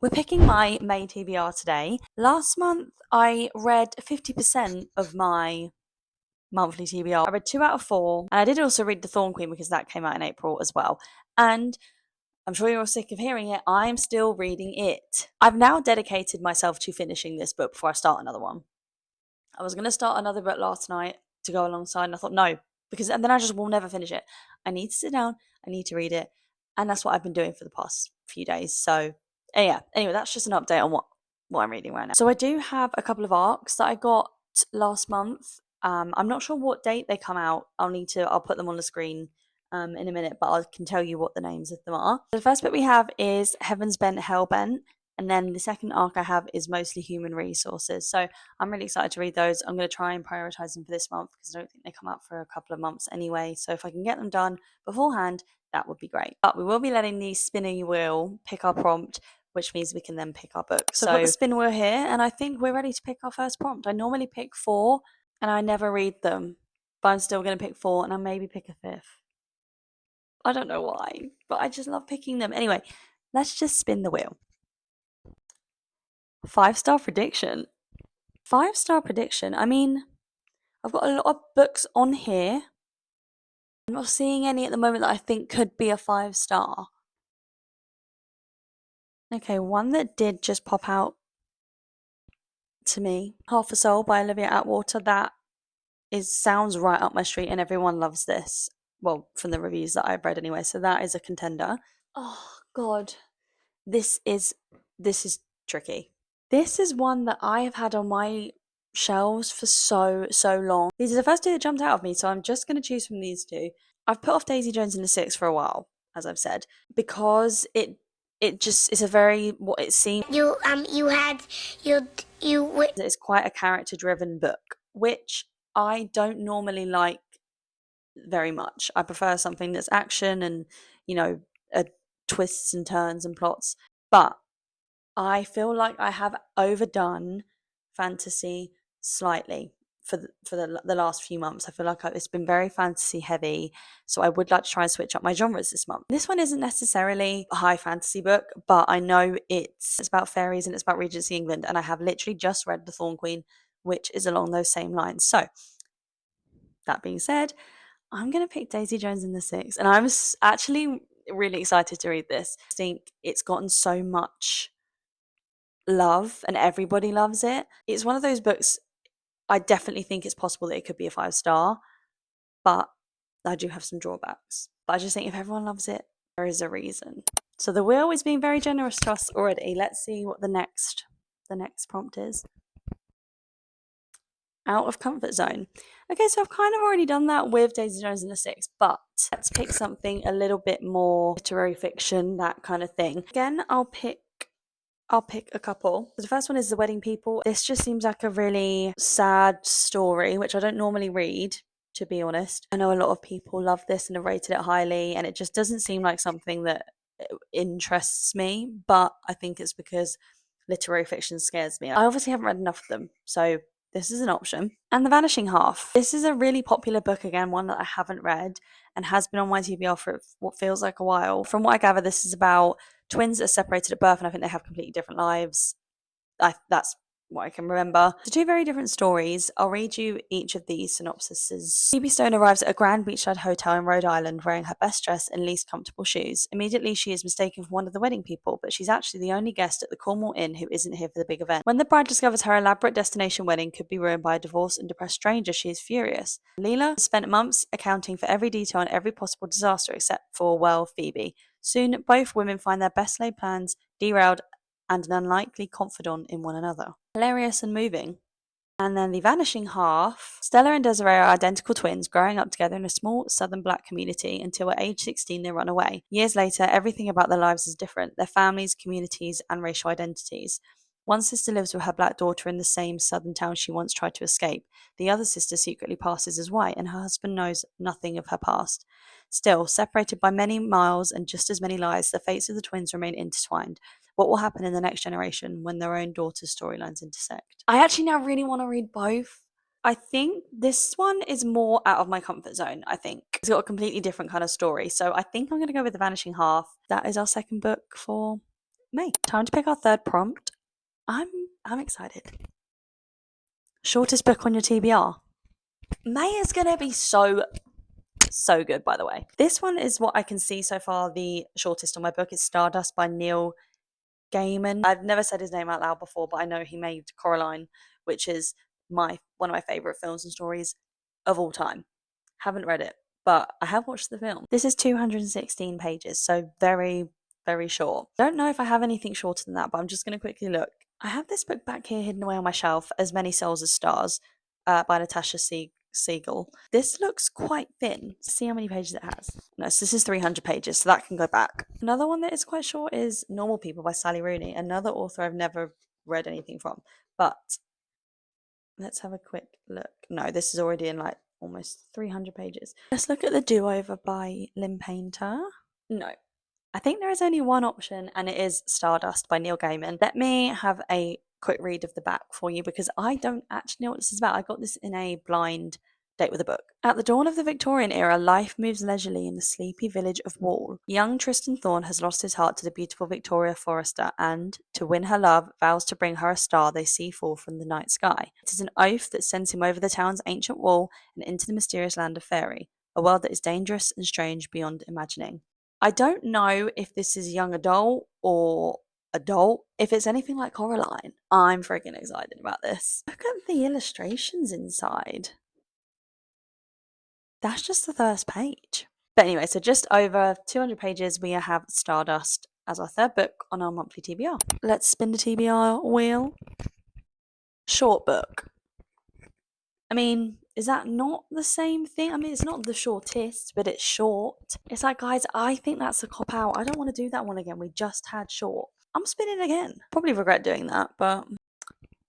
We're picking my May TBR today. Last month, I read 50% of my monthly TBR. I read 2 out of 4, and I did also read The Thorn Queen because that came out in April as well. And I'm sure you're all sick of hearing it, I'm still reading it. I've now dedicated myself to finishing this book before I start another one. I was going to start another book last night to go alongside, and I thought, no, and then I just will never finish it. I need to sit down, I need to read it, and that's what I've been doing for the past few days. So, yeah, anyway, that's just an update on what I'm reading right now. So, I do have a couple of arcs that I got last month. I'm not sure what date they come out. I'll put them on the screen in a minute, but I can tell you what the names of them are. The first bit we have is Heaven's Bent, Hellbent. And then the second arc I have is mostly human resources. So I'm really excited to read those. I'm going to try and prioritize them for this month because I don't think they come out for a couple of months anyway. So if I can get them done beforehand, that would be great. But we will be letting the spinning wheel pick our prompt, which means we can then pick our book. So I've got the spin wheel here, and I think we're ready to pick our first prompt. I normally pick 4, and I never read them. But I'm still going to pick 4, and I'll maybe pick a 5th. I don't know why, but I just love picking them. Anyway, let's just spin the wheel. 5-star prediction. 5-star prediction. I mean, I've got a lot of books on here. I'm not seeing any at the moment that I think could be a 5-star. Okay, one that did just pop out to me. Half a Soul by Olivia Atwater. That sounds right up my street, and everyone loves this. Well, from the reviews that I've read anyway. So that is a contender. Oh God, this is tricky. This is one that I have had on my shelves for so long. These are the first 2 that jumped out of me, so I'm just going to choose from these 2. I've put off Daisy Jones and the Six for a while, as I've said, because it just is a very what it seems. It's quite a character-driven book, which I don't normally like very much. I prefer something that's action and twists and turns and plots, but I feel like I have overdone fantasy slightly for the last few months. I feel like it's been very fantasy heavy, so I would like to try and switch up my genres this month. This one isn't necessarily a high fantasy book, but I know it's about fairies and it's about Regency England, and I have literally just read The Thorn Queen, which is along those same lines. So, that being said, I'm going to pick Daisy Jones and the Six, and I'm actually really excited to read this. I think it's gotten so much love and everybody loves it. It's one of those books I definitely think it's possible that it could be a 5-star, but I do have some drawbacks. But I just think if everyone loves it, there is a reason. So the wheel is being very generous to us already. Let's see what the next prompt is. Out of comfort zone. Okay, so I've kind of already done that with Daisy Jones and the Six, but let's pick something a little bit more literary fiction, that kind of thing. Again, I'll pick a couple. The first one is The Wedding People. This just seems like a really sad story, which I don't normally read, to be honest. I know a lot of people love this and have rated it highly, and it just doesn't seem like something that interests me, but I think it's because literary fiction scares me. I obviously haven't read enough of them, so this is an option. And The Vanishing Half. This is a really popular book, again, one that I haven't read and has been on my TBR for what feels like a while. From what I gather, this is about twins that are separated at birth, and I think they have completely different lives. That's what I can remember. So 2 very different stories. I'll read you each of these synopsises. Phoebe Stone arrives at a grand beachside hotel in Rhode Island wearing her best dress and least comfortable shoes. Immediately, she is mistaken for one of the wedding people, but she's actually the only guest at the Cornwall Inn who isn't here for the big event. When the bride discovers her elaborate destination wedding could be ruined by a divorced and depressed stranger, she is furious. Leela has spent months accounting for every detail and every possible disaster except for, well, Phoebe. Soon, both women find their best laid plans derailed and an unlikely confidant in one another. Hilarious and moving. And then The Vanishing Half. Stella and Desiree are identical twins growing up together in a small southern black community until at age 16 they run away. Years later, everything about their lives is different, their families, communities, and racial identities. One sister lives with her black daughter in the same southern town she once tried to escape. The other sister secretly passes as white, and her husband knows nothing of her past. Still, separated by many miles and just as many lies, the fates of the twins remain intertwined. What will happen in the next generation when their own daughter's storylines intersect? I actually now really want to read both. I think this one is more out of my comfort zone, I think. It's got a completely different kind of story. So I think I'm going to go with The Vanishing Half. That is our second book for May. Time to pick our third prompt. I'm excited. Shortest book on your TBR. May is gonna be so good, by the way. This one is what I can see so far the shortest on my book. It's Stardust by Neil Gaiman. I've never said his name out loud before, but I know he made Coraline, which is one of my favourite films and stories of all time. Haven't read it, but I have watched the film. This is 216 pages, so very, very short. Don't know if I have anything shorter than that, but I'm just going to quickly look. I have this book back here hidden away on my shelf, As Many Souls as Stars, by Natasha Siegel. This looks quite thin. See how many pages it has. No, so this is 300 pages, so that can go back. Another one that is quite short is Normal People by Sally Rooney, another author I've never read anything from. But let's have a quick look. No, this is already in like almost 300 pages. Let's look at The Do-Over by Lynn Painter. No. I think there is only one option, and it is Stardust by Neil Gaiman. Let me have a quick read of the back for you, because I don't actually know what this is about. I got this in a blind date with a book. At the dawn of the Victorian era, life moves leisurely in the sleepy village of Wall. Young Tristan Thorne has lost his heart to the beautiful Victoria Forrester and, to win her love, vows to bring her a star they see fall from the night sky. It is an oath that sends him over the town's ancient wall and into the mysterious land of Fairy, a world that is dangerous and strange beyond imagining. I don't know if this is young adult or adult. If it's anything like Coraline, I'm freaking excited about this. Look at the illustrations inside. That's just the first page. But anyway, so just over 200 pages, we have Stardust as our third book on our monthly TBR. Let's spin the TBR wheel. Short book. I mean, is that not the same thing? I mean, it's not the shortest, but it's short. It's like, guys, I think that's a cop out. I don't want to do that one again. We just had short. I'm spinning again. Probably regret doing that, but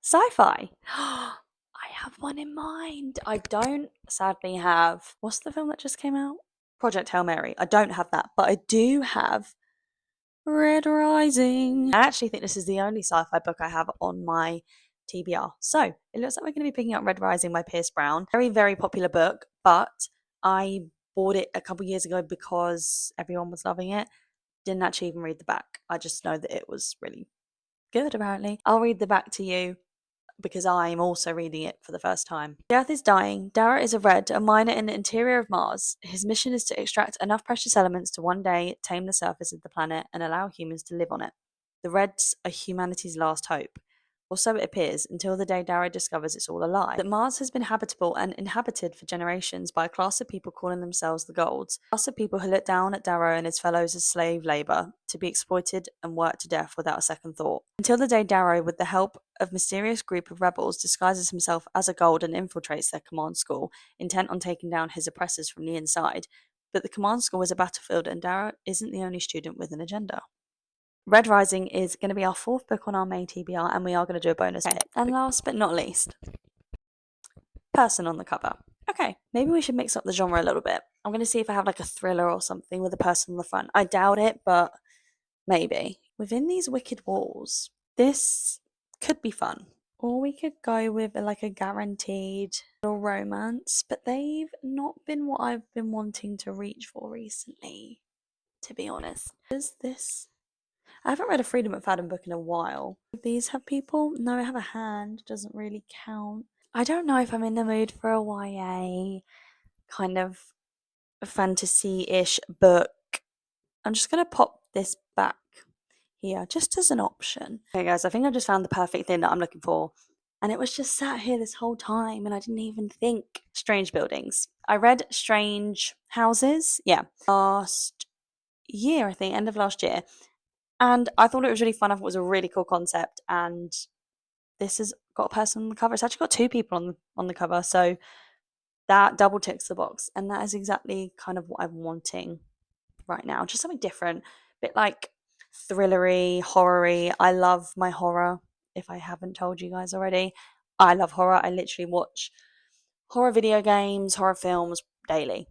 sci-fi. I have one in mind. I don't sadly have. What's the film that just came out? Project Hail Mary. I don't have that, but I do have Red Rising. I actually think this is the only sci-fi book I have on my TBR. So it looks like we're going to be picking up Red Rising by Pierce Brown. Very, very popular book, but I bought it a couple years ago because everyone was loving it. Didn't actually even read the back. I just know that it was really good, apparently. I'll read the back to you because I'm also reading it for the first time. The Earth is dying. Dara is a Red, a miner in the interior of Mars. His mission is to extract enough precious elements to one day tame the surface of the planet and allow humans to live on it. The Reds are humanity's last hope. Or so it appears, until the day Dara discovers it's all a lie. That Mars has been habitable and inhabited for generations by a class of people calling themselves the Golds. A class of people who look down at Dara and his fellows as slave labour, to be exploited and worked to death without a second thought. Until the day Dara, with the help of a mysterious group of rebels, disguises himself as a Gold and infiltrates their command school, intent on taking down his oppressors from the inside. But the command school is a battlefield, and Dara isn't the only student with an agenda. Red Rising is going to be our fourth book on our main TBR, and we are going to do a bonus pick. And last but not least, person on the cover. Okay, maybe we should mix up the genre a little bit. I'm going to see if I have like a thriller or something with a person on the front. I doubt it, but maybe. Within These Wicked Walls, this could be fun. Or we could go with like a guaranteed little romance, but they've not been what I've been wanting to reach for recently, to be honest. Is this... I haven't read a Freedom McFadden book in a while. Do these have people? No, I have a hand. Doesn't really count. I don't know if I'm in the mood for a YA kind of fantasy-ish book. I'm just going to pop this back here just as an option. Okay guys, I think I just found the perfect thing that I'm looking for. And it was just sat here this whole time and I didn't even think. Strange Buildings. I read Strange Houses, last year, I think, end of last year. And I thought it was really fun. I thought it was a really cool concept. And this has got a person on the cover. It's actually got two people on the cover. So that double ticks the box. And that is exactly kind of what I'm wanting right now. Just something different. A bit like thrillery, horror-y. I love my horror, if I haven't told you guys already. I love horror. I literally watch horror video games, horror films daily.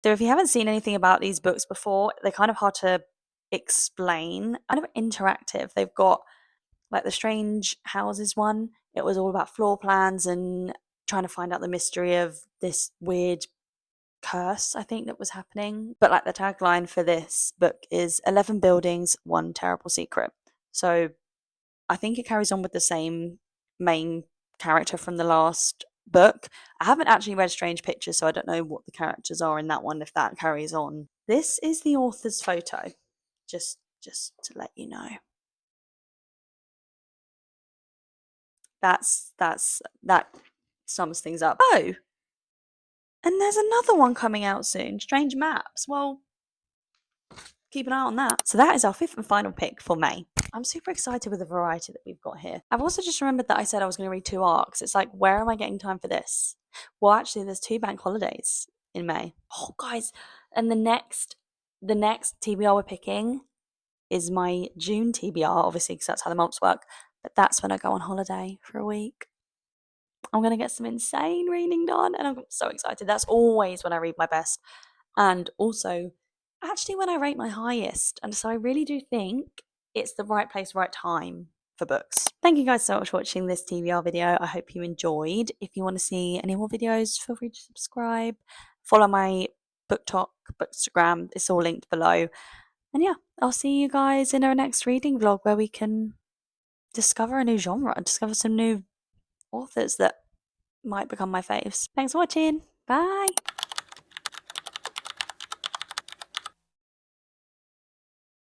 So if you haven't seen anything about these books before, they're kind of hard to explain, kind of interactive. They've got like the Strange Houses one. It was all about floor plans and trying to find out the mystery of this weird curse, I think, that was happening. But like the tagline for this book is 11 buildings, one terrible secret. So I think it carries on with the same main character from the last book. I haven't actually read Strange Pictures, so I don't know what the characters are in that one, if that carries on. This is the author's photo, just to let you know. That sums things up. Oh, and there's another one coming out soon, Strange Maps. Well, keep an eye on that. So that is our fifth and final pick for May. I'm super excited with the variety that we've got here. I've also just remembered that I said I was going to read 2 arcs. It's like, where am I getting time for this? Well, actually, there's 2 bank holidays in May. Oh, guys, and the next TBR we're picking is my June TBR, obviously, because that's how the months work. But that's when I go on holiday for a week. I'm going to get some insane reading done, and I'm so excited. That's always when I read my best, and also actually when I rate my highest. And so I really do think it's the right place, right time for books. Thank you guys so much for watching this TBR video. I hope you enjoyed. If you want to see any more videos, feel free to subscribe. Follow my Booktok, Bookstagram. It's all linked below. And yeah, I'll see you guys in our next reading vlog where we can discover a new genre and discover some new authors that might become my faves. Thanks for watching. Bye.